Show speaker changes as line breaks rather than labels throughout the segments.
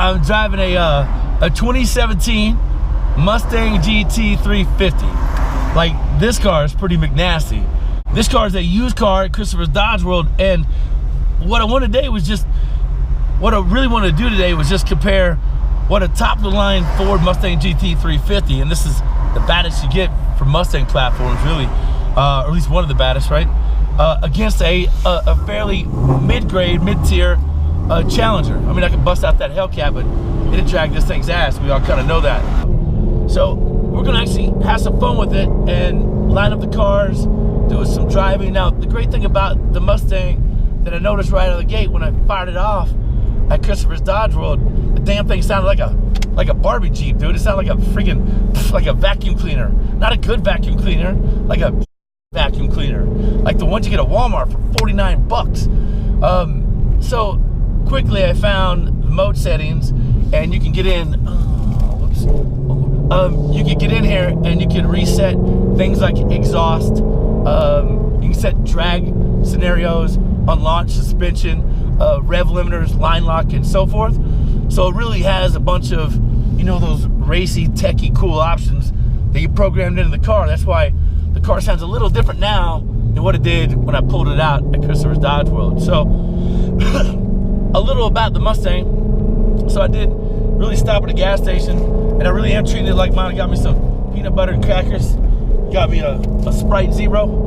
I'm driving a 2017 Mustang GT 350. Like, this car is pretty McNasty. This car is a used car at Christopher's Dodge World, and what I really wanted to do today was just compare what a top-of-the-line Ford Mustang GT 350, and this is the baddest you get for Mustang platforms, really, or at least one of the baddest, right? Against a fairly mid-grade, mid-tier Challenger. I mean, I could bust out that Hellcat, but it'd drag this thing's ass. We all kind of know that. So we're gonna actually have some fun with it and line up the cars, do some driving. Now, the great thing about the Mustang that I noticed right out of the gate when I fired it off at Christopher's Dodge World, the damn thing sounded like a Barbie Jeep, dude. It sounded like a freaking, like a vacuum cleaner. Not a good vacuum cleaner, like a vacuum cleaner. Like the ones you get at Walmart for 49 bucks. So quickly I found the mode settings, and you can get in, you can get in here and you can reset things like exhaust. You can set drag scenarios on launch, suspension, rev limiters, line lock, and so forth. So it really has a bunch of, you know, those racy, techy, cool options that you programmed into the car. That's why the car sounds a little different now than what it did when I pulled it out at Christopher's Dodge World. So a little about the Mustang. So I did really stop at a gas station, and I really am treating it like mine. I got me some peanut butter and crackers, got me a Sprite Zero.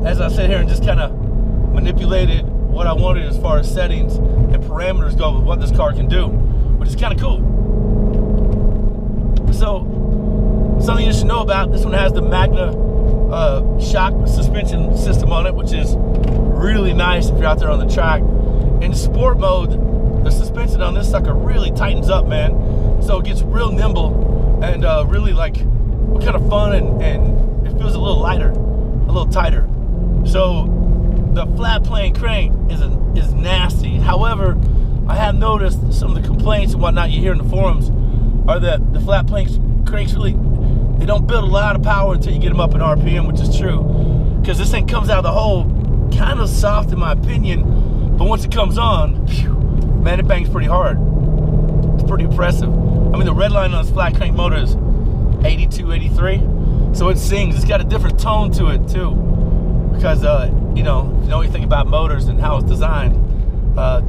As I sit here and just kind of manipulated what I wanted as far as settings and parameters go with what this car can do, which is kind of cool. So something you should know about, this one has the Magna shock suspension system on it, which is really nice if you're out there on the track. In sport mode, the suspension on this sucker really tightens up, man. So it gets real nimble and really like kind of fun, and it feels a little lighter, a little tighter. So the flat plane crank is nasty. However, I have noticed some of the complaints and whatnot you hear in the forums are that the flat plane cranks really, they don't build a lot of power until you get them up in RPM, which is true. Because this thing comes out of the hole kind of soft in my opinion, but once it comes on, phew, man, it bangs pretty hard. It's pretty impressive. I mean, the red line on this flat crank motor is 82, 83. So it sings. It's got a different tone to it too. Because, you know, if you know anything about motors and how it's designed,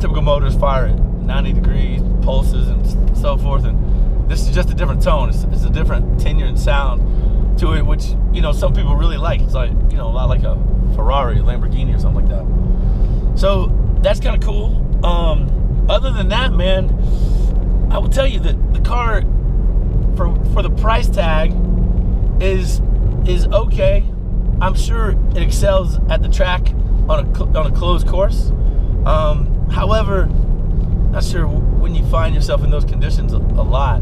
typical motors fire at 90 degrees, pulses and so forth. And this is just a different tone. It's a different tenure and sound to it, which, you know, some people really like. It's like, you know, a lot like a Ferrari, a Lamborghini or something like that. So that's kind of cool. Other than that, man, I will tell you that the car, for the price tag, is okay. I'm sure it excels at the track on a closed course. However, not sure when you find yourself in those conditions a lot.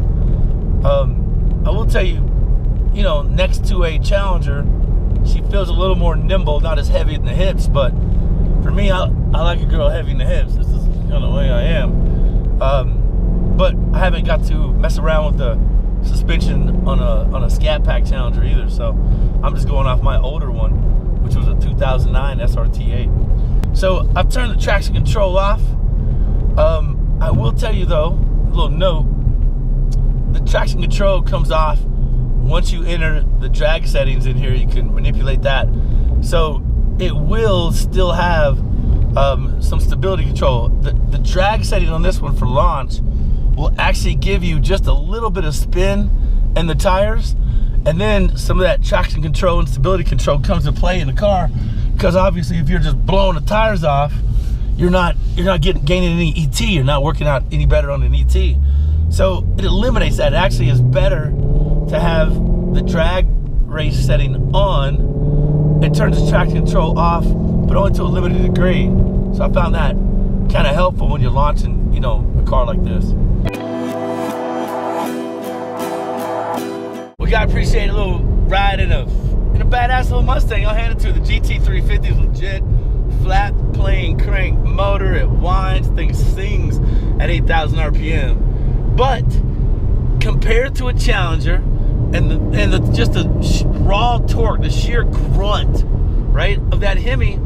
I will tell you, you know, next to a Challenger, she feels a little more nimble, not as heavy in the hips, but for me, I like a girl heavy in the hips. This is kind of the way I am. But I haven't got to mess around with the suspension on a Scat Pack Challenger either, so I'm just going off my older one, which was a 2009 SRT8. So I've turned the traction control off. I will tell you though, a little note, the traction control comes off once you enter the drag settings in here. You can manipulate that, so it will still have some stability control. The drag setting on this one for launch will actually give you just a little bit of spin in the tires, and then some of that traction control and stability control comes to play in the car, because obviously if you're just blowing the tires off, you're not gaining any ET. You're not working out any better on an ET. So it eliminates that. It actually is better to have the drag race setting on. It turns the traction control off, but only to a limited degree. So I found that kind of helpful when you're launching, you know, a car like this. We gotta appreciate a little ride in a badass little Mustang. I'll hand it to you. The GT350 is legit. Flat plane crank motor. It whines, things sings at 8,000 RPM. But compared to a Challenger and just the raw torque, the sheer grunt, right, of that Hemi,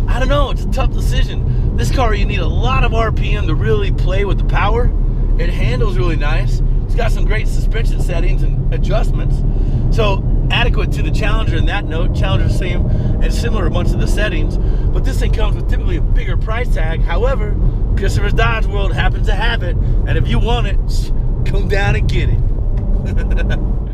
I don't know. It's a tough decision. This car, you need a lot of RPM to really play with the power. It handles really nice. It's got some great suspension settings and adjustments. So adequate to the Challenger in that note. Challenger's same and similar a bunch of the settings, but this thing comes with typically a bigger price tag. However, Christopher's Dodge World happens to have it, and if you want it, come down and get it.